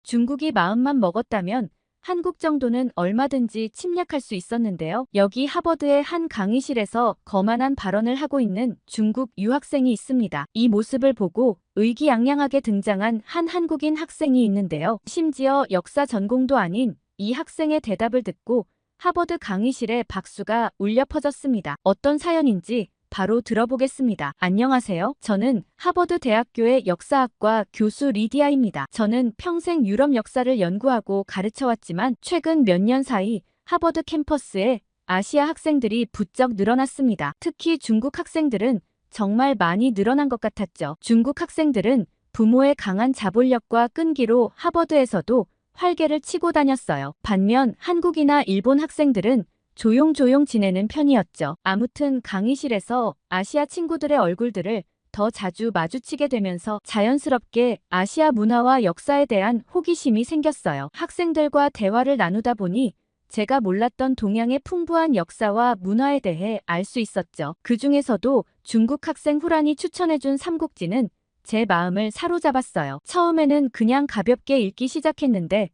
중국이 마음만 먹었다면 한국 정도는 얼마든지 침략할 수 있었는데요. 여기 하버드의 한 강의실에서 거만한 발언을 하고 있는 중국 유학생이 있습니다. 이 모습을 보고 의기양양하게 등장한 한 한국인 학생이 있는데요. 심지어 역사 전공도 아닌 이 학생의 대답을 듣고 하버드 강의실에 박수가 울려 퍼졌습니다. 어떤 사연인지 바로 들어보겠습니다. 안녕하세요. 저는 하버드 대학교의 역사학과 교수 리디아입니다. 저는 평생 유럽 역사를 연구하고 가르쳐왔지만 최근 몇 년 사이 하버드 캠퍼스에 아시아 학생들이 부쩍 늘어났습니다. 특히 중국 학생들은 정말 많이 늘어난 것 같았죠. 중국 학생들은 부모의 강한 자본력과 끈기로 하버드에서도 활개를 치고 다녔어요. 반면 한국이나 일본 학생들은 조용조용 지내는 편이었죠. 아무튼 강의실에서 아시아 친구들의 얼굴들을 더 자주 마주치게 되면서 자연스럽게 아시아 문화와 역사에 대한 호기심이 생겼어요. 학생들과 대화를 나누다 보니 제가 몰랐던 동양의 풍부한 역사와 문화에 대해 알 수 있었죠. 그 중에서도 중국 학생 후란이 추천해준 삼국지는 제 마음을 사로잡았어요. 처음에는 그냥 가볍게 읽기 시작했는데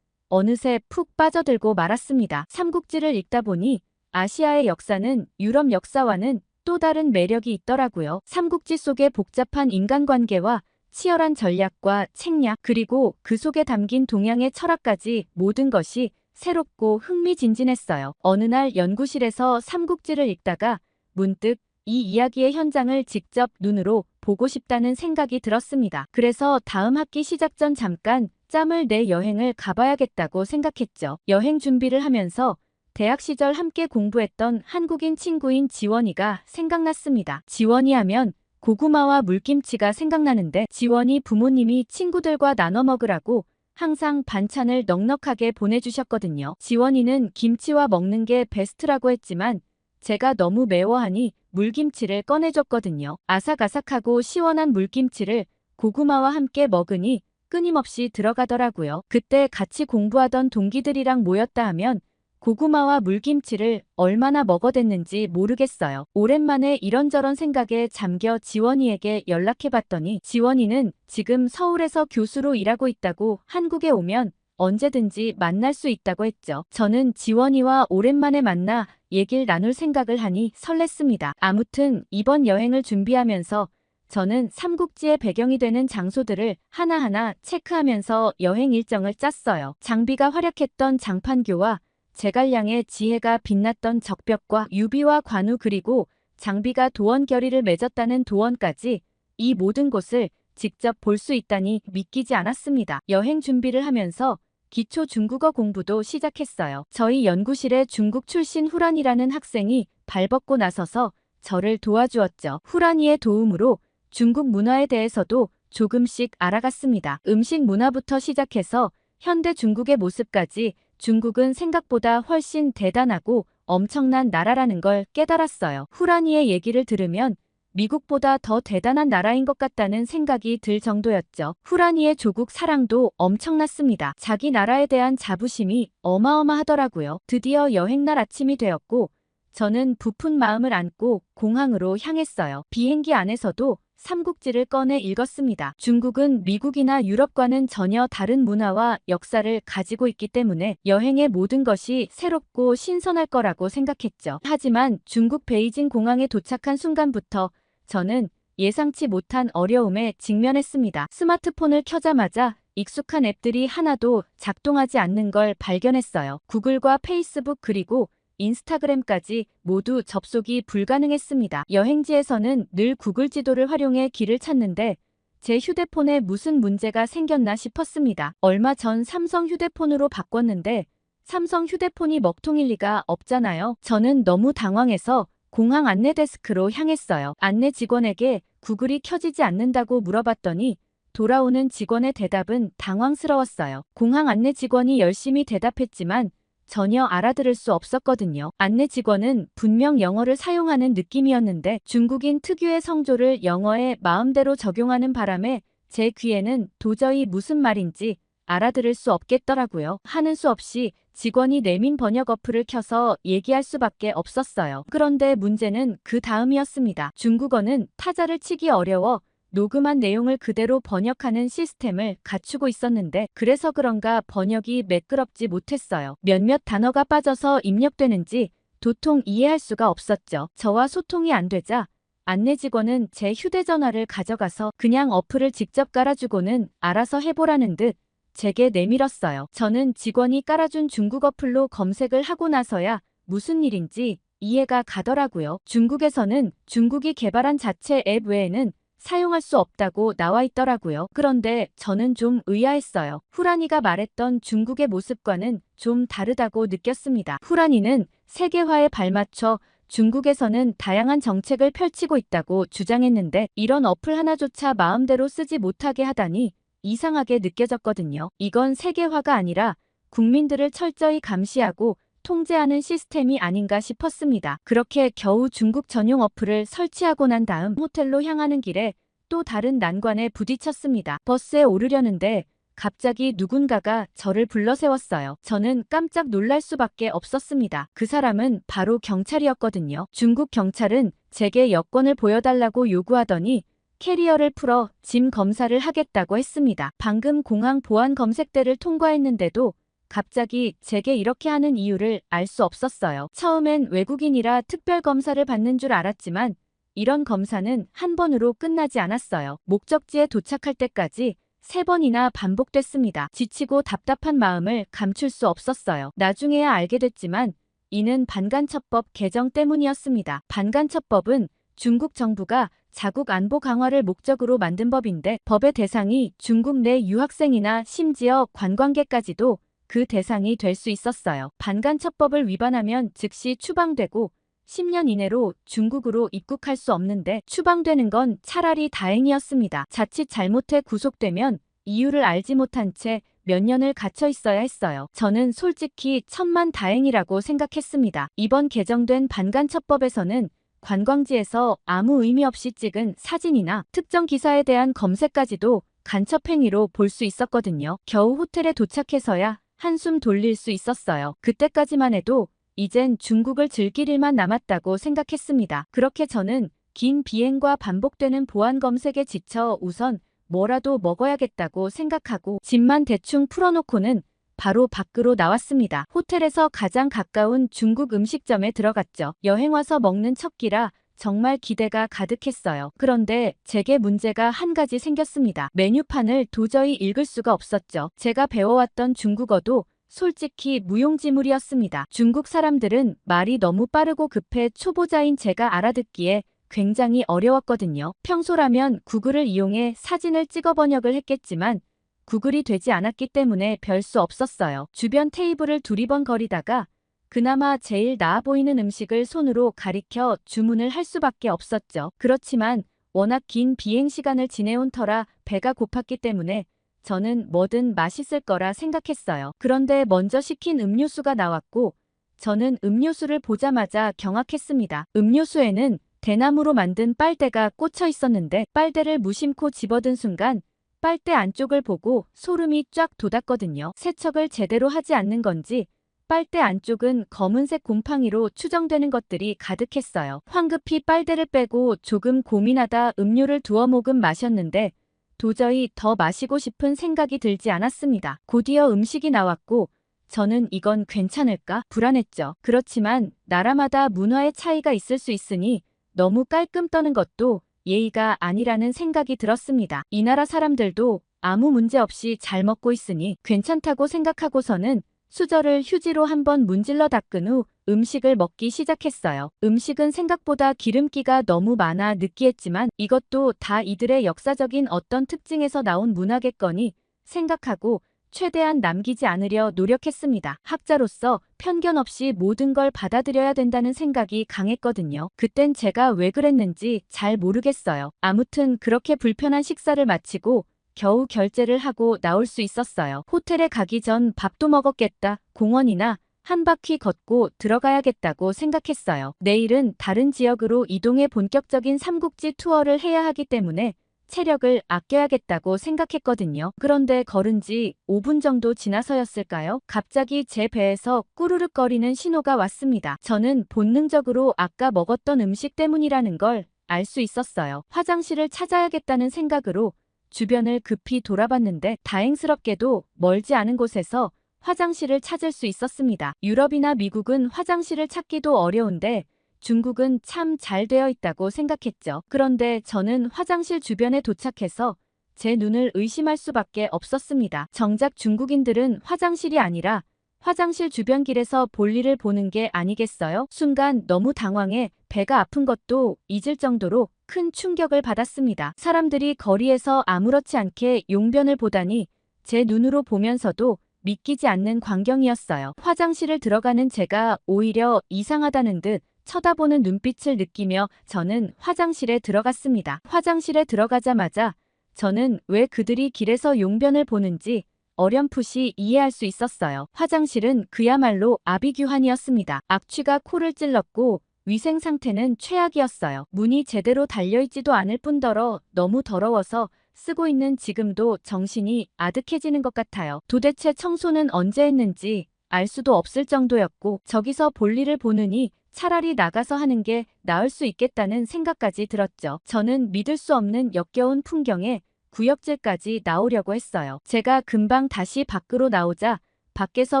어느새 푹 빠져들고 말았습니다. 삼국지를 읽다 보니 아시아의 역사는 유럽 역사와는 또 다른 매력이 있더라고요. 삼국지 속의 복잡한 인간관계와 치열한 전략과 책략, 그리고 그 속에 담긴 동양의 철학까지 모든 것이 새롭고 흥미진진했어요. 어느 날 연구실에서 삼국지를 읽다가 문득 이 이야기의 현장을 직접 눈으로 보고 싶다는 생각이 들었습니다. 그래서 다음 학기 시작 전 잠깐 짬을 내 여행을 가봐야겠다고 생각했죠. 여행 준비를 하면서 대학 시절 함께 공부했던 한국인 친구인 지원이가 생각났습니다. 지원이 하면 고구마와 물김치가 생각나는데 지원이 부모님이 친구들과 나눠 먹으라고 항상 반찬을 넉넉하게 보내주셨거든요. 지원이는 김치와 먹는 게 베스트라고 했지만 제가 너무 매워하니 물김치를 꺼내줬거든요. 아삭아삭하고 시원한 물김치를 고구마와 함께 먹으니 끊임없이 들어가더라고요. 그때 같이 공부하던 동기들이랑 모였다 하면 고구마와 물김치를 얼마나 먹어댔는지 모르겠어요. 오랜만에 이런저런 생각에 잠겨 지원이에게 연락해봤더니 지원이는 지금 서울에서 교수로 일하고 있다고 한국에 오면 언제든지 만날 수 있다고 했죠. 저는 지원이와 오랜만에 만나 얘기를 나눌 생각을 하니 설렜습니다. 아무튼 이번 여행을 준비하면서 저는 삼국지의 배경이 되는 장소들을 하나하나 체크하면서 여행 일정을 짰어요. 장비가 활약했던 장판교와 제갈량의 지혜가 빛났던 적벽과 유비와 관우, 그리고 장비가 도원 결의를 맺었다는 도원까지 이 모든 곳을 직접 볼 수 있다니 믿기지 않았습니다. 여행 준비를 하면서 기초 중국어 공부도 시작했어요. 저희 연구실에 중국 출신 후란이라는 학생이 발벗고 나서서 저를 도와주었죠. 후란이의 도움으로 중국 문화에 대해서도 조금씩 알아갔습니다. 음식 문화부터 시작해서 현대 중국의 모습까지 중국은 생각보다 훨씬 대단하고 엄청난 나라라는 걸 깨달았어요. 후란이의 얘기를 들으면 미국보다 더 대단한 나라인 것 같다는 생각이 들 정도였죠. 후란이의 조국 사랑도 엄청났습니다. 자기 나라에 대한 자부심이 어마어마하더라고요. 드디어 여행날 아침이 되었고 저는 부푼 마음을 안고 공항으로 향했어요. 비행기 안에서도 삼국지를 꺼내 읽었습니다. 중국은 미국이나 유럽과는 전혀 다른 문화와 역사를 가지고 있기 때문에 여행의 모든 것이 새롭고 신선할 거라고 생각했죠. 하지만 중국 베이징 공항에 도착한 순간부터 저는 예상치 못한 어려움에 직면했습니다. 스마트폰을 켜자마자 익숙한 앱들이 하나도 작동하지 않는 걸 발견했어요. 구글과 페이스북 그리고 인스타그램까지 모두 접속이 불가능했습니다. 여행지에서는 늘 구글 지도를 활용해 길을 찾는데 제 휴대폰에 무슨 문제가 생겼나 싶었습니다. 얼마 전 삼성 휴대폰으로 바꿨는데 삼성 휴대폰이 먹통일 리가 없잖아요. 저는 너무 당황해서 공항 안내 데스크로 향했어요. 안내 직원에게 구글이 켜지지 않는다고 물어봤더니 돌아오는 직원의 대답은 당황스러웠어요. 공항 안내 직원이 열심히 대답했지만 전혀 알아들을 수 없었거든요. 안내 직원은 분명 영어를 사용하는 느낌이었는데 중국인 특유의 성조를 영어에 마음대로 적용하는 바람에 제 귀에는 도저히 무슨 말인지 알아들을 수 없겠더라고요. 하는 수 없이 직원이 내민 번역 어플을 켜서 얘기할 수밖에 없었어요. 그런데 문제는 그 다음이었습니다. 중국어는 타자를 치기 어려워 녹음한 내용을 그대로 번역하는 시스템을 갖추고 있었는데 그래서 그런가 번역이 매끄럽지 못했어요. 몇몇 단어가 빠져서 입력되는지 도통 이해할 수가 없었죠. 저와 소통이 안 되자 안내 직원은 제 휴대전화를 가져가서 그냥 어플을 직접 깔아주고는 알아서 해보라는 듯 제게 내밀었어요. 저는 직원이 깔아준 중국 어플로 검색을 하고 나서야 무슨 일인지 이해가 가더라고요. 중국에서는 중국이 개발한 자체 앱 외에는 사용할 수 없다고 나와 있더라고요. 그런데 저는 좀 의아했어요. 후라니가 말했던 중국의 모습과는 좀 다르다고 느꼈습니다. 후라니는 세계화에 발맞춰 중국에서는 다양한 정책을 펼치고 있다고 주장했는데 이런 어플 하나조차 마음대로 쓰지 못하게 하다니 이상하게 느껴졌거든요. 이건 세계화가 아니라 국민들을 철저히 감시하고 통제하는 시스템이 아닌가 싶었습니다. 그렇게 겨우 중국 전용 어플을 설치하고 난 다음 호텔로 향하는 길에 또 다른 난관에 부딪혔습니다. 버스에 오르려는데 갑자기 누군가가 저를 불러 세웠어요. 저는 깜짝 놀랄 수밖에 없었습니다. 그 사람은 바로 경찰이었거든요. 중국 경찰은 제게 여권을 보여달라고 요구하더니 캐리어를 풀어 짐 검사를 하겠다고 했습니다. 방금 공항 보안 검색대를 통과했는데도 갑자기 제게 이렇게 하는 이유를 알 수 없었어요. 처음엔 외국인이라 특별검사를 받는 줄 알았지만 이런 검사는 한 번으로 끝나지 않았어요. 목적지에 도착할 때까지 3번이나 반복됐습니다. 지치고 답답한 마음을 감출 수 없었어요. 나중에야 알게 됐지만 이는 반간첩법 개정 때문이었습니다. 반간첩법은 중국 정부가 자국 안보 강화를 목적으로 만든 법인데 법의 대상이 중국 내 유학생이나 심지어 관광객까지도 그 대상이 될 수 있었어요. 반간첩법을 위반하면 즉시 추방되고 10년 이내로 중국으로 입국할 수 없는데 추방되는 건 차라리 다행이었습니다. 자칫 잘못해 구속되면 이유를 알지 못한 채 몇 년을 갇혀 있어야 했어요. 저는 솔직히 천만다행이라고 생각했습니다. 이번 개정된 반간첩법에서는 관광지에서 아무 의미 없이 찍은 사진이나 특정 기사에 대한 검색까지도 간첩행위로 볼 수 있었거든요. 겨우 호텔에 도착해서야 한숨 돌릴 수 있었어요. 그때까지만 해도 이젠 중국을 즐길 일만 남았다고 생각했습니다. 그렇게 저는 긴 비행과 반복되는 보안 검색에 지쳐 우선 뭐라도 먹어야겠다고 생각하고 짐만 대충 풀어놓고는 바로 밖으로 나왔습니다. 호텔에서 가장 가까운 중국 음식점에 들어갔죠. 여행 와서 먹는 첫 끼라 정말 기대가 가득했어요. 그런데 제게 문제가 한 가지 생겼습니다. 메뉴판을 도저히 읽을 수가 없었죠. 제가 배워왔던 중국어도 솔직히 무용지물이었습니다. 중국 사람들은 말이 너무 빠르고 급해 초보자인 제가 알아듣기에 굉장히 어려웠거든요. 평소라면 구글을 이용해 사진을 찍어 번역을 했겠지만 구글이 되지 않았기 때문에 별 수 없었어요. 주변 테이블을 두리번거리다가 그나마 제일 나아 보이는 음식을 손으로 가리켜 주문을 할 수밖에 없었죠. 그렇지만 워낙 긴 비행 시간을 지내온 터라 배가 고팠기 때문에 저는 뭐든 맛있을 거라 생각했어요. 그런데 먼저 시킨 음료수가 나왔고 저는 음료수를 보자마자 경악했습니다. 음료수에는 대나무로 만든 빨대가 꽂혀 있었는데 빨대를 무심코 집어든 순간 빨대 안쪽을 보고 소름이 쫙 돋았거든요. 세척을 제대로 하지 않는 건지 빨대 안쪽은 검은색 곰팡이로 추정되는 것들이 가득했어요. 황급히 빨대를 빼고 조금 고민하다 음료를 두어 모금 마셨는데 도저히 더 마시고 싶은 생각이 들지 않았습니다. 곧이어 음식이 나왔고 저는 이건 괜찮을까? 불안했죠. 그렇지만 나라마다 문화의 차이가 있을 수 있으니 너무 깔끔 떠는 것도 예의가 아니라는 생각이 들었습니다. 이 나라 사람들도 아무 문제 없이 잘 먹고 있으니 괜찮다고 생각하고서는 수저를 휴지로 한번 문질러 닦은 후 음식을 먹기 시작했어요. 음식은 생각보다 기름기가 너무 많아 느끼했지만 이것도 다 이들의 역사적인 어떤 특징에서 나온 문화겠거니 생각하고 최대한 남기지 않으려 노력했습니다. 학자로서 편견 없이 모든 걸 받아들여야 된다는 생각이 강했거든요. 그땐 제가 왜 그랬는지 잘 모르겠어요. 아무튼 그렇게 불편한 식사를 마치고 겨우 결제를 하고 나올 수 있었어요. 호텔에 가기 전 밥도 먹었겠다. 공원이나 한 바퀴 걷고 들어가야겠다고 생각했어요. 내일은 다른 지역으로 이동해 본격적인 삼국지 투어를 해야 하기 때문에 체력을 아껴야겠다고 생각했거든요. 그런데 걸은 지 5분 정도 지나서였을까요? 갑자기 제 배에서 꾸르륵거리는 신호가 왔습니다. 저는 본능적으로 아까 먹었던 음식 때문이라는 걸 알 수 있었어요. 화장실을 찾아야겠다는 생각으로 주변을 급히 돌아봤는데 다행스럽게도 멀지 않은 곳에서 화장실을 찾을 수 있었습니다. 유럽이나 미국은 화장실을 찾기도 어려운데 중국은 참 잘 되어 있다고 생각했죠. 그런데 저는 화장실 주변에 도착해서 제 눈을 의심할 수밖에 없었습니다. 정작 중국인들은 화장실이 아니라 화장실 주변 길에서 볼일을 보는 게 아니겠어요? 순간 너무 당황해 배가 아픈 것도 잊을 정도로 큰 충격을 받았습니다. 사람들이 거리에서 아무렇지 않게 용변을 보다니 제 눈으로 보면서도 믿기지 않는 광경이었어요. 화장실을 들어가는 제가 오히려 이상하다는 듯 쳐다보는 눈빛을 느끼며 저는 화장실에 들어갔습니다. 화장실에 들어가자마자 저는 왜 그들이 길에서 용변을 보는지 어렴풋이 이해할 수 있었어요. 화장실은 그야말로 아비규환이었습니다. 악취가 코를 찔렀고 위생 상태는 최악이었어요. 문이 제대로 달려있지도 않을 뿐더러 너무 더러워서 쓰고 있는 지금도 정신이 아득해지는 것 같아요. 도대체 청소는 언제 했는지 알 수도 없을 정도였고 저기서 볼일을 보느니 차라리 나가서 하는 게 나을 수 있겠다는 생각까지 들었죠. 저는 믿을 수 없는 역겨운 풍경에 구역질까지 나오려고 했어요. 제가 금방 다시 밖으로 나오자 밖에서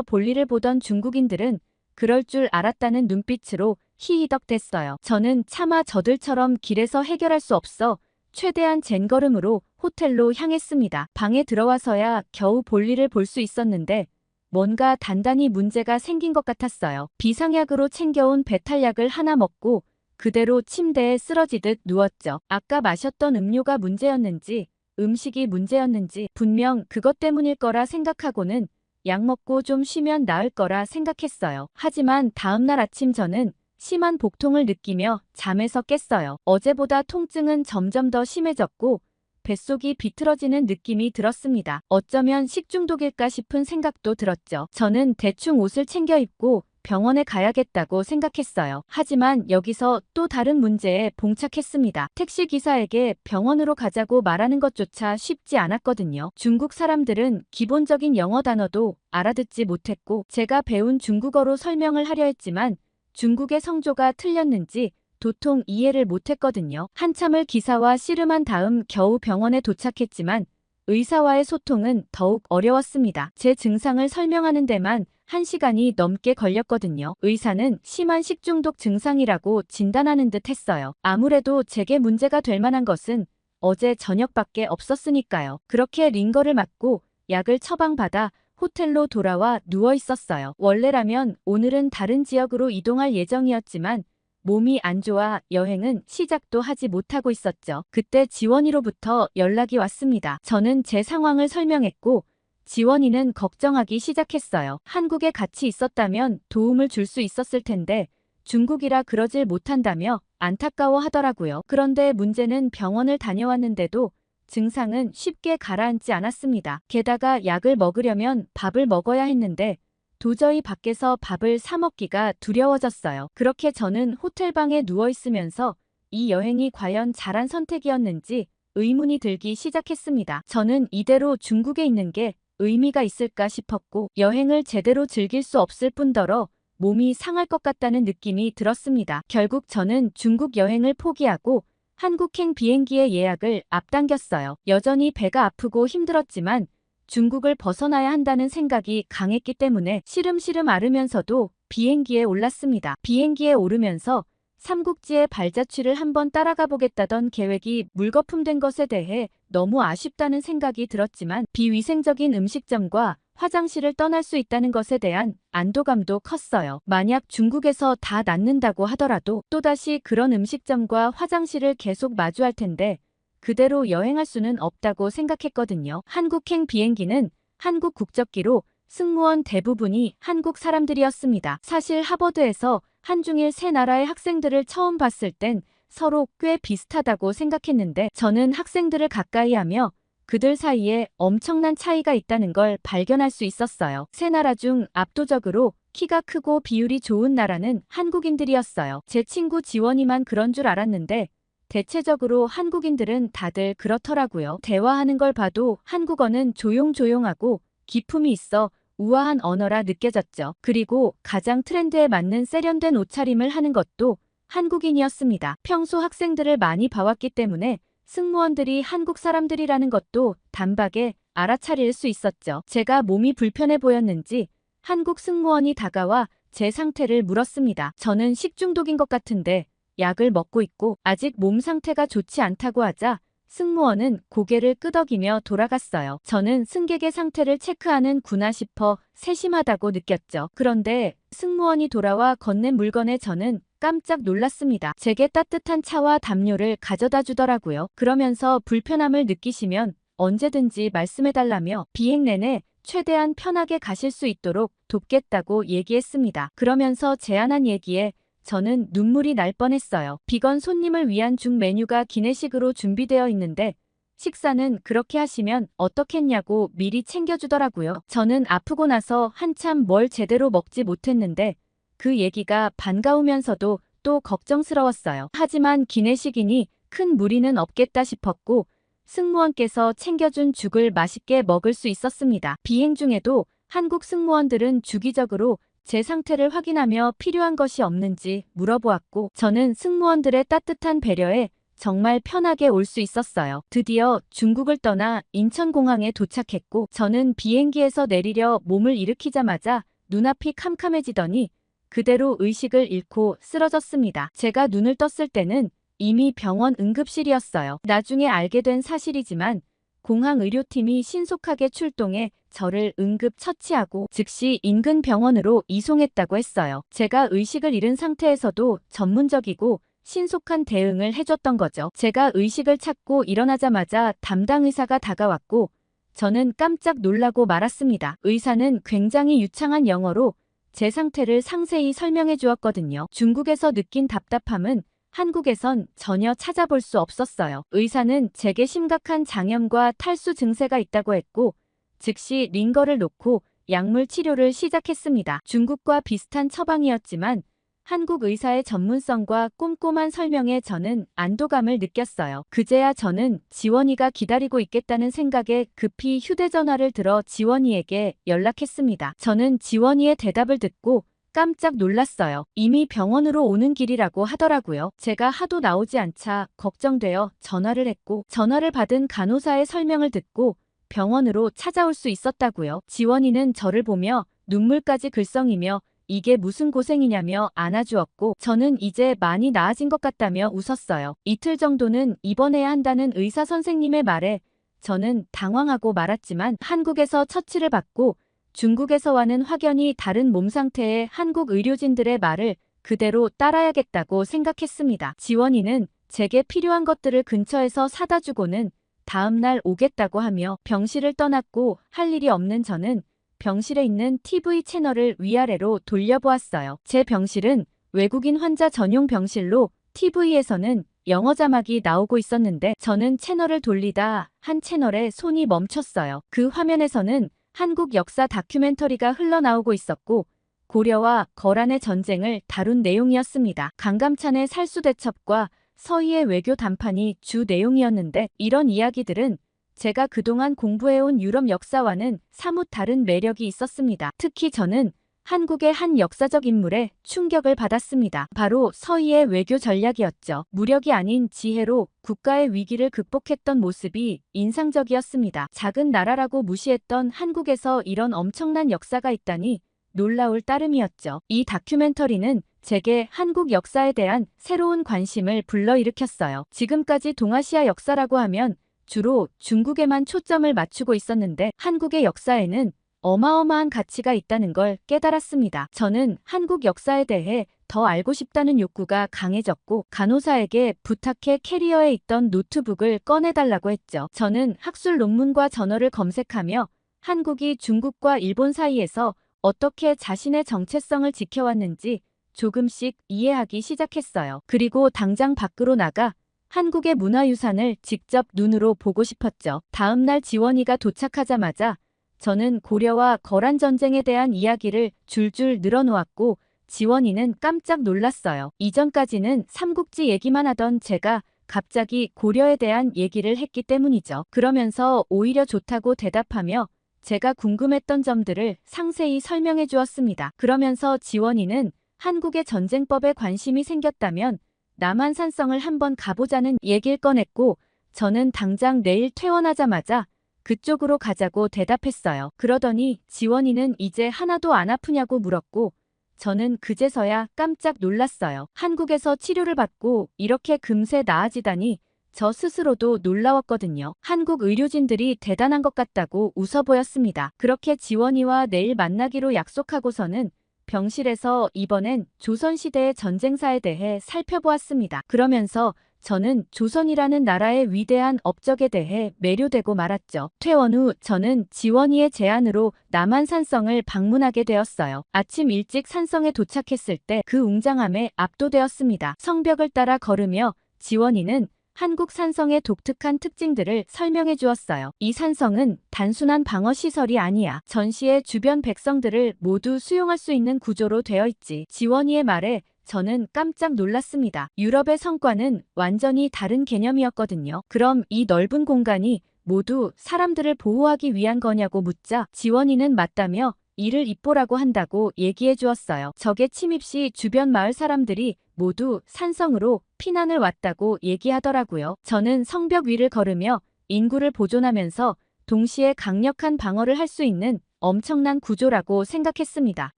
볼일을 보던 중국인들은 그럴 줄 알았다는 눈빛으로 히히덕댔어요. 저는 차마 저들처럼 길에서 해결할 수 없어 최대한 젠걸음으로 호텔로 향했습니다. 방에 들어와서야 겨우 볼일을 볼 수 있었는데 뭔가 단단히 문제가 생긴 것 같았어요. 비상약으로 챙겨온 배탈약을 하나 먹고 그대로 침대에 쓰러지듯 누웠죠. 아까 마셨던 음료가 문제였는지 음식이 문제였는지 분명 그것 때문일 거라 생각하고는 약 먹고 좀 쉬면 나을 거라 생각했어요. 하지만 다음날 아침 저는 심한 복통을 느끼며 잠에서 깼어요. 어제보다 통증은 점점 더 심해졌고 뱃속이 비틀어지는 느낌이 들었습니다. 어쩌면 식중독일까 싶은 생각도 들었죠. 저는 대충 옷을 챙겨 입고 병원에 가야겠다고 생각했어요. 하지만 여기서 또 다른 문제에 봉착했습니다. 택시기사에게 병원으로 가자고 말하는 것조차 쉽지 않았거든요. 중국 사람들은 기본적인 영어 단어도 알아듣지 못했고 제가 배운 중국어로 설명을 하려 했지만 중국의 성조가 틀렸는지 도통 이해를 못했거든요. 한참을 기사와 씨름한 다음 겨우 병원에 도착했지만 의사와의 소통은 더욱 어려웠습니다. 제 증상을 설명하는 데만 1시간이 넘게 걸렸거든요. 의사는 심한 식중독 증상이라고 진단하는 듯 했어요. 아무래도 제게 문제가 될 만한 것은 어제 저녁밖에 없었으니까요. 그렇게 링거를 맞고 약을 처방받아 호텔로 돌아와 누워 있었어요. 원래라면 오늘은 다른 지역으로 이동할 예정이었지만 몸이 안 좋아 여행은 시작도 하지 못하고 있었죠. 그때 지원이로부터 연락이 왔습니다. 저는 제 상황을 설명했고 지원이는 걱정하기 시작했어요. 한국에 같이 있었다면 도움을 줄 수 있었을 텐데 중국이라 그러질 못한다며 안타까워 하더라고요. 그런데 문제는 병원을 다녀왔는데도 증상은 쉽게 가라앉지 않았습니다. 게다가 약을 먹으려면 밥을 먹어야 했는데 도저히 밖에서 밥을 사 먹기가 두려워졌어요. 그렇게 저는 호텔방에 누워 있으면서 이 여행이 과연 잘한 선택이었는지 의문이 들기 시작했습니다. 저는 이대로 중국에 있는 게 의미가 있을까 싶었고 여행을 제대로 즐길 수 없을 뿐더러 몸이 상할 것 같다는 느낌이 들었습니다. 결국 저는 중국 여행을 포기하고 한국행 비행기의 예약을 앞당겼어요. 여전히 배가 아프고 힘들었지만 중국을 벗어나야 한다는 생각이 강했기 때문에 시름시름 앓으면서도 비행기에 올랐습니다. 비행기에 오르면서 삼국지의 발자취를 한번 따라가 보겠다던 계획이 물거품된 것에 대해 너무 아쉽다는 생각이 들었지만 비위생적인 음식점과 화장실을 떠날 수 있다는 것에 대한 안도감도 컸어요. 만약 중국에서 다 낫는다고 하더라도 또다시 그런 음식점과 화장실을 계속 마주할 텐데 그대로 여행할 수는 없다고 생각했거든요. 한국행 비행기는 한국 국적기로 승무원 대부분이 한국 사람들이었습니다. 사실 하버드에서 한중일 세 나라의 학생들을 처음 봤을 땐 서로 꽤 비슷하다고 생각했는데 저는 학생들을 가까이 하며 그들 사이에 엄청난 차이가 있다는 걸 발견할 수 있었어요. 세 나라 중 압도적으로 키가 크고 비율이 좋은 나라는 한국인들이었어요. 제 친구 지원이만 그런 줄 알았는데 대체적으로 한국인들은 다들 그렇더라고요. 대화하는 걸 봐도 한국어는 조용조용하고 기품이 있어 우아한 언어라 느껴졌죠. 그리고 가장 트렌드에 맞는 세련된 옷차림을 하는 것도 한국인이었습니다. 평소 학생들을 많이 봐왔기 때문에 승무원들이 한국 사람들이라는 것도 단박에 알아차릴 수 있었죠. 제가 몸이 불편해 보였는지 한국 승무원이 다가와 제 상태를 물었습니다. 저는 식중독인 것 같은데 약을 먹고 있고 아직 몸 상태가 좋지 않다고 하자 승무원은 고개를 끄덕이며 돌아갔어요. 저는 승객의 상태를 체크하는구나 싶어 세심하다고 느꼈죠. 그런데 승무원이 돌아와 건넨 물건에 저는 깜짝 놀랐습니다. 제게 따뜻한 차와 담요를 가져다 주더라고요. 그러면서 불편함을 느끼시면 언제든지 말씀해달라며 비행 내내 최대한 편하게 가실 수 있도록 돕겠다고 얘기했습니다. 그러면서 제안한 얘기에 저는 눈물이 날 뻔했어요. 비건 손님을 위한 중 메뉴가 기내식으로 준비되어 있는데 식사는 그렇게 하시면 어떻겠냐고 미리 챙겨주더라고요. 저는 아프고 나서 한참 뭘 제대로 먹지 못했는데 그 얘기가 반가우면서도 또 걱정스러웠어요. 하지만 기내식이니 큰 무리는 없겠다 싶었고 승무원께서 챙겨준 죽을 맛있게 먹을 수 있었습니다. 비행 중에도 한국 승무원들은 주기적으로 제 상태를 확인하며 필요한 것이 없는지 물어보았고 저는 승무원들의 따뜻한 배려에 정말 편하게 올 수 있었어요. 드디어 중국을 떠나 인천공항에 도착했고 저는 비행기에서 내리려 몸을 일으키자마자 눈앞이 캄캄해지더니 그대로 의식을 잃고 쓰러졌습니다. 제가 눈을 떴을 때는 이미 병원 응급실이었어요. 나중에 알게 된 사실이지만 공항 의료팀이 신속하게 출동해 저를 응급 처치하고 즉시 인근 병원으로 이송했다고 했어요. 제가 의식을 잃은 상태에서도 전문적이고 신속한 대응을 해줬던 거죠. 제가 의식을 찾고 일어나자마자 담당 의사가 다가왔고 저는 깜짝 놀라고 말았습니다. 의사는 굉장히 유창한 영어로 제 상태를 상세히 설명해 주었거든요. 중국에서 느낀 답답함은 한국에선 전혀 찾아볼 수 없었어요. 의사는 제게 심각한 장염과 탈수 증세가 있다고 했고 즉시 링거를 놓고 약물 치료를 시작했습니다. 중국과 비슷한 처방이었지만 한국 의사의 전문성과 꼼꼼한 설명에 저는 안도감을 느꼈어요. 그제야 저는 지원이가 기다리고 있겠다는 생각에 급히 휴대전화를 들어 지원이에게 연락했습니다. 저는 지원이의 대답을 듣고 깜짝 놀랐어요. 이미 병원으로 오는 길이라고 하더라고요. 제가 하도 나오지 않자 걱정되어 전화를 했고 전화를 받은 간호사의 설명을 듣고 병원으로 찾아올 수 있었다고요. 지원이는 저를 보며 눈물까지 글썽이며 이게 무슨 고생이냐며 안아주었고 저는 이제 많이 나아진 것 같다며 웃었어요. 이틀 정도는 입원해야 한다는 의사 선생님의 말에 저는 당황하고 말았지만 한국에서 처치를 받고 중국에서와는 확연히 다른 몸 상태의 한국 의료진들의 말을 그대로 따라야겠다고 생각했습니다. 지원이는 제게 필요한 것들을 근처에서 사다 주고는 다음날 오겠다고 하며 병실을 떠났고 할 일이 없는 저는 병실에 있는 TV 채널을 위아래로 돌려보았어요. 제 병실은 외국인 환자 전용 병실로 TV에서는 영어 자막이 나오고 있었는데 저는 채널을 돌리다 한 채널에 손이 멈췄어요. 그 화면에서는 한국 역사 다큐멘터리가 흘러나오고 있었고 고려와 거란의 전쟁을 다룬 내용이었습니다. 강감찬의 살수대첩과 서희의 외교 담판이 주 내용이었는데 이런 이야기들은 제가 그동안 공부해온 유럽 역사와는 사뭇 다른 매력이 있었습니다. 특히 저는 한국의 한 역사적 인물에 충격을 받았습니다. 바로 서희의 외교 전략이었죠. 무력이 아닌 지혜로 국가의 위기를 극복했던 모습이 인상적이었습니다. 작은 나라라고 무시했던 한국에서 이런 엄청난 역사가 있다니 놀라울 따름이었죠. 이 다큐멘터리는 제게 한국 역사에 대한 새로운 관심을 불러일으켰어요. 지금까지 동아시아 역사라고 하면 주로 중국에만 초점을 맞추고 있었는데 한국의 역사에는 어마어마한 가치가 있다는 걸 깨달았습니다. 저는 한국 역사에 대해 더 알고 싶다는 욕구가 강해졌고 간호사에게 부탁해 캐리어에 있던 노트북을 꺼내달라고 했죠. 저는 학술 논문과 저널을 검색하며 한국이 중국과 일본 사이에서 어떻게 자신의 정체성을 지켜왔는지 조금씩 이해하기 시작했어요. 그리고 당장 밖으로 나가 한국의 문화유산을 직접 눈으로 보고 싶었죠. 다음 날 지원이가 도착하자마자 저는 고려와 거란 전쟁에 대한 이야기를 줄줄 늘어놓았고 지원이는 깜짝 놀랐어요. 이전까지는 삼국지 얘기만 하던 제가 갑자기 고려에 대한 얘기를 했기 때문이죠. 그러면서 오히려 좋다고 대답하며 제가 궁금했던 점들을 상세히 설명해 주었습니다. 그러면서 지원이는 한국의 전쟁법에 관심이 생겼다면 남한산성을 한번 가보자는 얘기를 꺼냈고 저는 당장 내일 퇴원하자마자 그쪽으로 가자고 대답했어요. 그러더니 지원이는 이제 하나도 안 아프냐고 물었고 저는 그제서야 깜짝 놀랐어요. 한국에서 치료를 받고 이렇게 금세 나아지다니 저 스스로도 놀라웠거든요. 한국 의료진들이 대단한 것 같다고 웃어 보였습니다. 그렇게 지원이와 내일 만나기로 약속하고서는 병실에서 이번엔 조선시대의 전쟁사에 대해 살펴보았습니다. 그러면서 저는 조선이라는 나라의 위대한 업적에 대해 매료되고 말았죠. 퇴원 후 저는 지원이의 제안으로 남한산성을 방문하게 되었어요. 아침 일찍 산성에 도착했을 때 그 웅장함에 압도되었습니다. 성벽을 따라 걸으며 지원이는 한국 산성의 독특한 특징들을 설명해 주었어요. 이 산성은 단순한 방어 시설이 아니야. 전시의 주변 백성들을 모두 수용할 수 있는 구조로 되어 있지. 지원이의 말에 저는 깜짝 놀랐습니다. 유럽의 성과는 완전히 다른 개념이었거든요. 그럼 이 넓은 공간이 모두 사람들을 보호하기 위한 거냐고 묻자 지원이는 맞다며 이를 입보라고 한다고 얘기해 주었어요. 적의 침입 시 주변 마을 사람들이 모두 산성으로 피난을 왔다고 얘기하더라고요. 저는 성벽 위를 걸으며 인구를 보존하면서 동시에 강력한 방어를 할 수 있는 엄청난 구조라고 생각했습니다.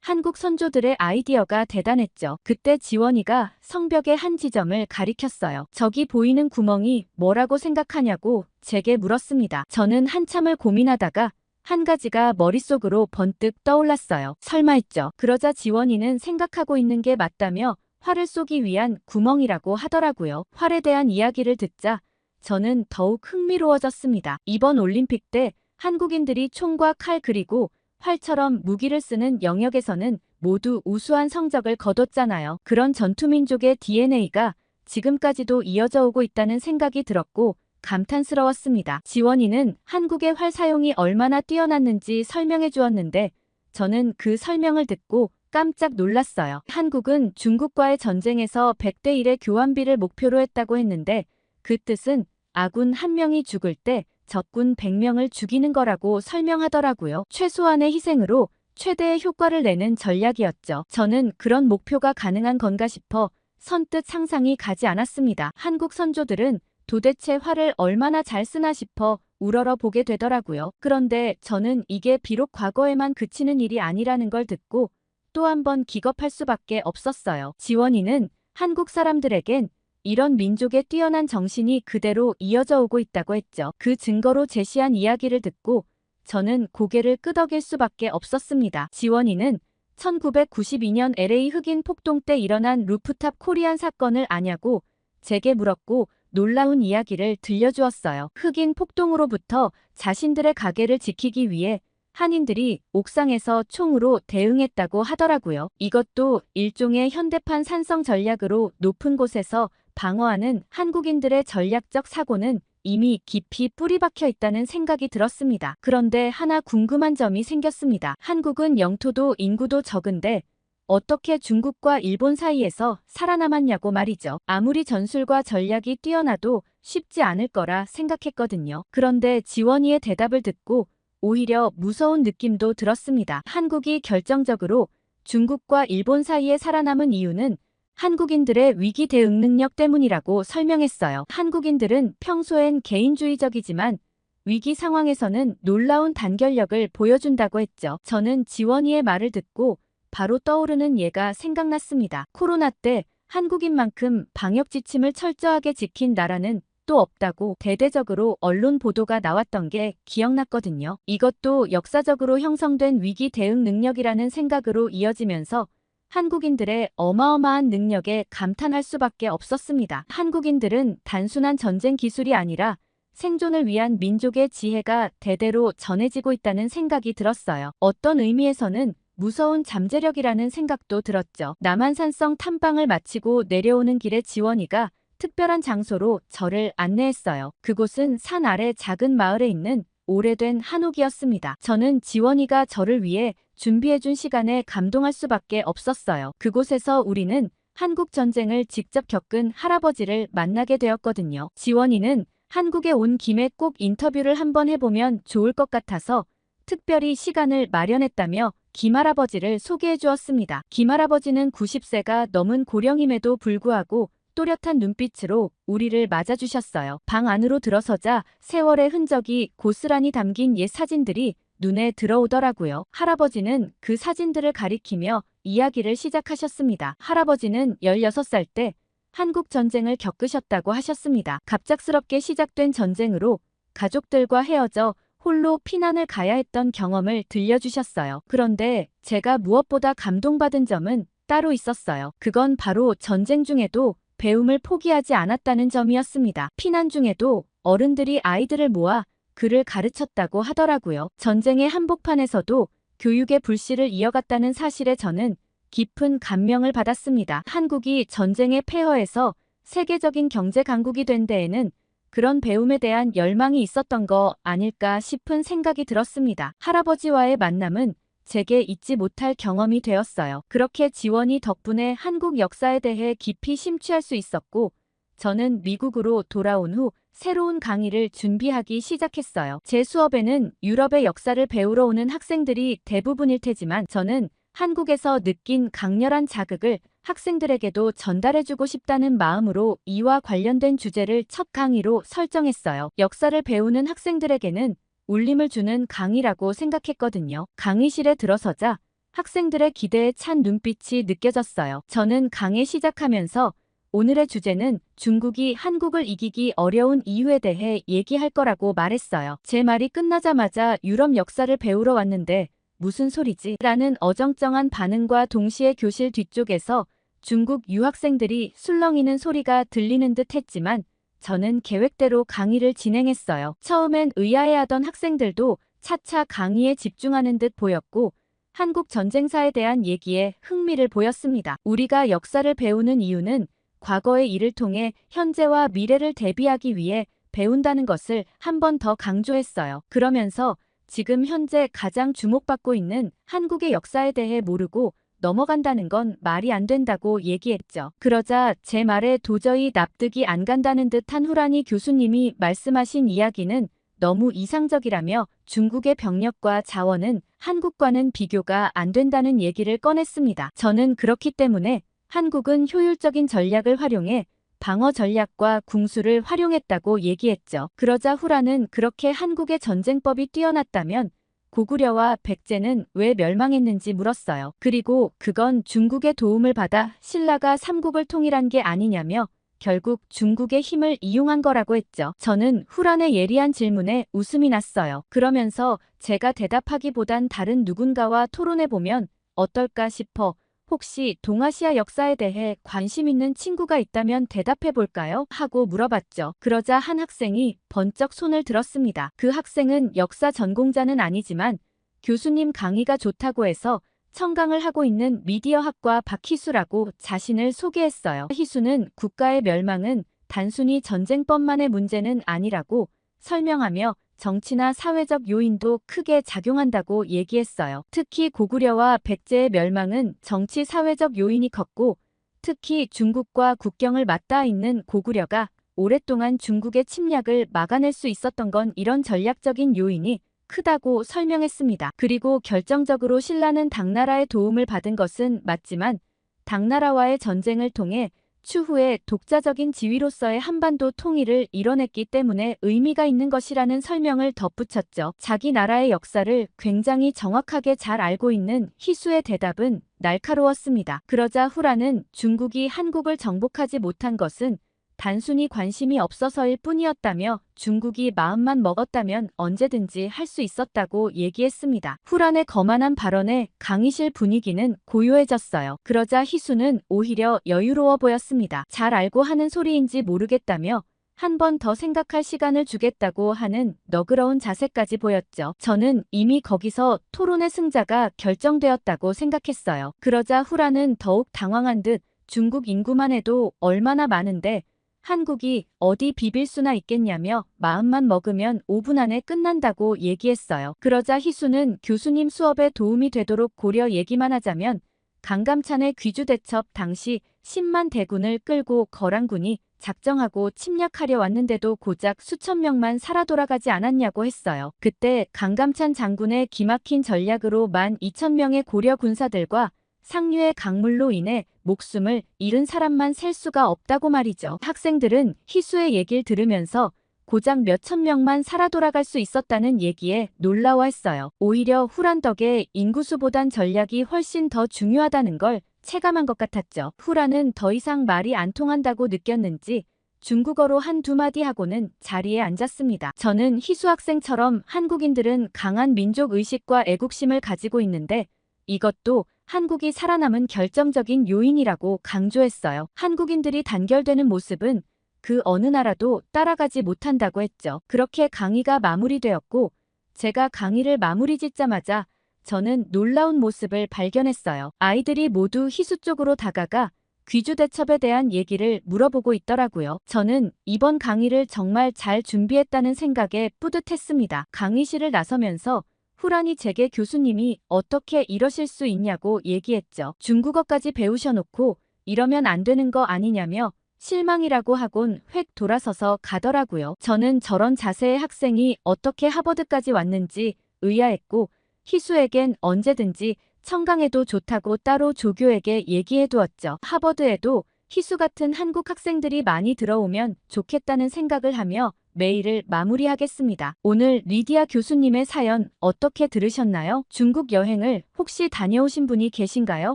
한국 선조들의 아이디어가 대단했죠. 그때 지원이가 성벽의 한 지점을 가리켰어요. 저기 보이는 구멍이 뭐라고 생각하냐고 제게 물었습니다. 저는 한참을 고민하다가 한 가지가 머릿속으로 번뜩 떠올랐어요. 설마 했죠. 그러자 지원이는 생각하고 있는 게 맞다며 활을 쏘기 위한 구멍이라고 하더라고요. 활에 대한 이야기를 듣자 저는 더욱 흥미로워졌습니다. 이번 올림픽 때 한국인들이 총과 칼 그리고 활처럼 무기를 쓰는 영역에서는 모두 우수한 성적을 거뒀잖아요. 그런 전투민족의 DNA가 지금까지도 이어져 오고 있다는 생각이 들었고 감탄스러웠습니다. 지원이는 한국의 활 사용이 얼마나 뛰어났는지 설명해 주었는데 저는 그 설명을 듣고 깜짝 놀랐어요. 한국은 중국과의 전쟁에서 100대 1의 교환비를 목표로 했다고 했는데 그 뜻은 아군 1명이 죽을 때 적군 100명을 죽이는 거라고 설명하더라고요. 최소한의 희생으로 최대의 효과를 내는 전략이었죠. 저는 그런 목표가 가능한 건가 싶어 선뜻 상상이 가지 않았습니다. 한국 선조들은 도대체 활을 얼마나 잘 쓰나 싶어 우러러 보게 되더라고요. 그런데 저는 이게 비록 과거에만 그치는 일이 아니라는 걸 듣고 또 한 번 기겁할 수밖에 없었어요. 지원이는 한국 사람들에겐 이런 민족의 뛰어난 정신이 그대로 이어져 오고 있다고 했죠. 그 증거로 제시한 이야기를 듣고 저는 고개를 끄덕일 수밖에 없었습니다. 지원이는 1992년 LA 흑인 폭동 때 일어난 루프탑 코리안 사건을 아냐고 제게 물었고 놀라운 이야기를 들려주었어요. 흑인 폭동으로부터 자신들의 가게를 지키기 위해 한인들이 옥상에서 총으로 대응했다고 하더라고요. 이것도 일종의 현대판 산성 전략으로 높은 곳에서 방어하는 한국인들의 전략적 사고는 이미 깊이 뿌리박혀 있다는 생각이 들었습니다. 그런데 하나 궁금한 점이 생겼습니다. 한국은 영토도 인구도 적은데 어떻게 중국과 일본 사이에서 살아남았냐고 말이죠. 아무리 전술과 전략이 뛰어나도 쉽지 않을 거라 생각했거든요. 그런데 지원이의 대답을 듣고 오히려 무서운 느낌도 들었습니다. 한국이 결정적으로 중국과 일본 사이에 살아남은 이유는 한국인들의 위기 대응 능력 때문이라고 설명했어요. 한국인들은 평소엔 개인주의적이지만 위기 상황에서는 놀라운 단결력을 보여준다고 했죠. 저는 지원이의 말을 듣고 바로 떠오르는 예가 생각났습니다. 코로나 때 한국인만큼 방역 지침을 철저하게 지킨 나라는 또 없다고 대대적으로 언론 보도가 나왔던 게 기억났거든요. 이것도 역사적으로 형성된 위기 대응 능력이라는 생각으로 이어지면서 한국인들의 어마어마한 능력에 감탄할 수밖에 없었습니다. 한국인들은 단순한 전쟁 기술이 아니라 생존을 위한 민족의 지혜가 대대로 전해지고 있다는 생각이 들었어요. 어떤 의미에서는 무서운 잠재력이라는 생각도 들었죠. 남한산성 탐방을 마치고 내려오는 길에 지원이가 특별한 장소로 저를 안내했어요. 그곳은 산 아래 작은 마을에 있는 오래된 한옥이었습니다. 저는 지원이가 저를 위해 준비해준 시간에 감동할 수밖에 없었어요. 그곳에서 우리는 한국 전쟁을 직접 겪은 할아버지를 만나게 되었거든요. 지원이는 한국에 온 김에 꼭 인터뷰를 한번 해보면 좋을 것 같아서 특별히 시간을 마련했다며 김할아버지를 소개해 주었습니다. 김할아버지는 90세가 넘은 고령임에도 불구하고 또렷한 눈빛으로 우리를 맞아주셨어요. 방 안으로 들어서자 세월의 흔적이 고스란히 담긴 옛 사진들이 눈에 들어오더라고요. 할아버지는 그 사진들을 가리키며 이야기를 시작하셨습니다. 할아버지는 16살 때 한국 전쟁을 겪으셨다고 하셨습니다. 갑작스럽게 시작된 전쟁으로 가족들과 헤어져 홀로 피난을 가야 했던 경험을 들려주셨어요. 그런데 제가 무엇보다 감동받은 점은 따로 있었어요. 그건 바로 전쟁 중에도 배움을 포기하지 않았다는 점이었습니다. 피난 중에도 어른들이 아이들을 모아 글을 가르쳤다고 하더라고요. 전쟁의 한복판에서도 교육의 불씨를 이어갔다는 사실에 저는 깊은 감명을 받았습니다. 한국이 전쟁의 폐허에서 세계적인 경제 강국이 된 데에는 그런 배움에 대한 열망이 있었던 거 아닐까 싶은 생각이 들었습니다. 할아버지와의 만남은 제게 잊지 못할 경험이 되었어요. 그렇게 지원이 덕분에 한국 역사에 대해 깊이 심취할 수 있었고, 저는 미국으로 돌아온 후 새로운 강의를 준비하기 시작했어요. 제 수업에는 유럽의 역사를 배우러 오는 학생들이 대부분일 테지만 저는 한국에서 느낀 강렬한 자극을 학생들에게도 전달해주고 싶다는 마음으로 이와 관련된 주제를 첫 강의로 설정했어요. 역사를 배우는 학생들에게는 울림을 주는 강의라고 생각했거든요. 강의실에 들어서자 학생들의 기대에 찬 눈빛이 느껴졌어요. 저는 강의 시작하면서 오늘의 주제는 중국이 한국을 이기기 어려운 이유에 대해 얘기할 거라고 말했어요. 제 말이 끝나자마자 유럽 역사를 배우러 왔는데 무슨 소리지? 라는 어정쩡한 반응과 동시에 교실 뒤쪽에서 중국 유학생들이 술렁이는 소리가 들리는 듯 했지만 저는 계획대로 강의를 진행했어요. 처음엔 의아해하던 학생들도 차차 강의에 집중하는 듯 보였고 한국 전쟁사에 대한 얘기에 흥미를 보였습니다. 우리가 역사를 배우는 이유는 과거의 일을 통해 현재와 미래를 대비하기 위해 배운다는 것을 한 번 더 강조했어요. 그러면서 지금 현재 가장 주목받고 있는 한국의 역사에 대해 모르고 넘어간다는 건 말이 안 된다고 얘기했죠. 그러자 제 말에 도저히 납득이 안 간다는 듯한 후라니 교수님이 말씀하신 이야기는 너무 이상적이라며 중국의 병력과 자원은 한국과는 비교가 안 된다는 얘기를 꺼냈습니다. 저는 그렇기 때문에 한국은 효율적인 전략을 활용해 방어 전략과 궁수를 활용했다고 얘기했죠. 그러자 후라는 그렇게 한국의 전쟁법이 뛰어났다면 고구려와 백제는 왜 멸망했는지 물었어요. 그리고 그건 중국의 도움을 받아 신라가 삼국을 통일한 게 아니냐며 결국 중국의 힘을 이용한 거라고 했죠. 저는 후란의 예리한 질문에 웃음이 났어요. 그러면서 제가 대답하기보단 다른 누군가와 토론해보면 어떨까 싶어 혹시 동아시아 역사에 대해 관심 있는 친구가 있다면 대답해 볼까요? 하고 물어봤죠. 그러자 한 학생이 번쩍 손을 들었습니다. 그 학생은 역사 전공자는 아니지만 교수님 강의가 좋다고 해서 청강을 하고 있는 미디어학과 박희수라고 자신을 소개했어요. 희수는 국가의 멸망은 단순히 전쟁법만의 문제는 아니라고 설명하며 정치나 사회적 요인도 크게 작용한다고 얘기했어요. 특히 고구려와 백제의 멸망은 정치 사회적 요인이 컸고 특히 중국과 국경을 맞닿아 있는 고구려가 오랫동안 중국의 침략을 막아낼 수 있었던 건 이런 전략적인 요인이 크다고 설명했습니다. 그리고 결정적으로 신라는 당나라의 도움을 받은 것은 맞지만 당나라와의 전쟁을 통해 추후에 독자적인 지위로서의 한반도 통일을 이뤄냈기 때문에 의미가 있는 것이라는 설명을 덧붙였죠. 자기 나라의 역사를 굉장히 정확하게 잘 알고 있는 희수의 대답은 날카로웠습니다. 그러자 후라는 중국이 한국을 정복하지 못한 것은 단순히 관심이 없어서일 뿐이었다며 중국이 마음만 먹었다면 언제든지 할 수 있었다고 얘기했습니다. 후란의 거만한 발언에 강의실 분위기는 고요해졌어요. 그러자 희수는 오히려 여유로워 보였습니다. 잘 알고 하는 소리인지 모르겠다며 한 번 더 생각할 시간을 주겠다고 하는 너그러운 자세까지 보였죠. 저는 이미 거기서 토론의 승자가 결정되었다고 생각했어요. 그러자 후란은 더욱 당황한 듯 중국 인구만 해도 얼마나 많은데 한국이 어디 비빌 수나 있겠냐며 마음만 먹으면 5분 안에 끝난다고 얘기했어요. 그러자 희수는 교수님 수업에 도움이 되도록 고려 얘기만 하자면 강감찬의 귀주대첩 당시 10만 대군을 끌고 거란군이 작정하고 침략하려 왔는데도 고작 수천 명만 살아 돌아가지 않았냐고 했어요. 그때 강감찬 장군의 기막힌 전략으로 12,000명의 고려 군사들과 상류의 강물로 인해 목숨을 잃은 사람만 셀 수가 없다고 말이죠. 학생들은 희수의 얘기를 들으면서 고작 몇천 명만 살아 돌아갈 수 있었다는 얘기에 놀라워했어요. 오히려 후란 덕에 인구수보단 전략이 훨씬 더 중요하다는 걸 체감한 것 같았죠. 후란은 더 이상 말이 안 통한다고 느꼈는지 중국어로 한두 마디 하고는 자리에 앉았습니다. 저는 희수 학생처럼 한국인들은 강한 민족의식과 애국심을 가지고 있는데 이것도 한국이 살아남은 결정적인 요인이라고 강조했어요. 한국인들이 단결되는 모습은 그 어느 나라도 따라가지 못한다고 했죠. 그렇게 강의가 마무리되었고 제가 강의를 마무리 짓자마자 저는 놀라운 모습을 발견했어요. 아이들이 모두 희수 쪽으로 다가가 귀주대첩에 대한 얘기를 물어보고 있더라고요. 저는 이번 강의를 정말 잘 준비했다는 생각에 뿌듯했습니다. 강의실을 나서면서 후란이 제게 교수님이 어떻게 이러실 수 있냐고 얘기했죠. 중국어까지 배우셔놓고 이러면 안 되는 거 아니냐며 실망이라고 하곤 획 돌아서서 가더라고요. 저는 저런 자세의 학생이 어떻게 하버드까지 왔는지 의아했고 희수에겐 언제든지 청강해도 좋다고 따로 조교에게 얘기해두었죠. 하버드에도 희수 같은 한국 학생들이 많이 들어오면 좋겠다는 생각을 하며 메일을 마무리하겠습니다. 오늘 리디아 교수님의 사연 어떻게 들으셨나요? 중국 여행을 혹시 다녀오신 분이 계신가요?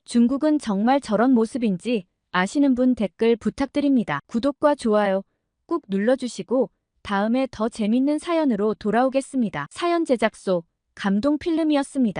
중국은 정말 저런 모습인지 아시는 분 댓글 부탁드립니다. 구독과 좋아요 꾹 눌러주시고 다음에 더 재밌는 사연으로 돌아오겠습니다. 사연 제작소 감동필름이었습니다.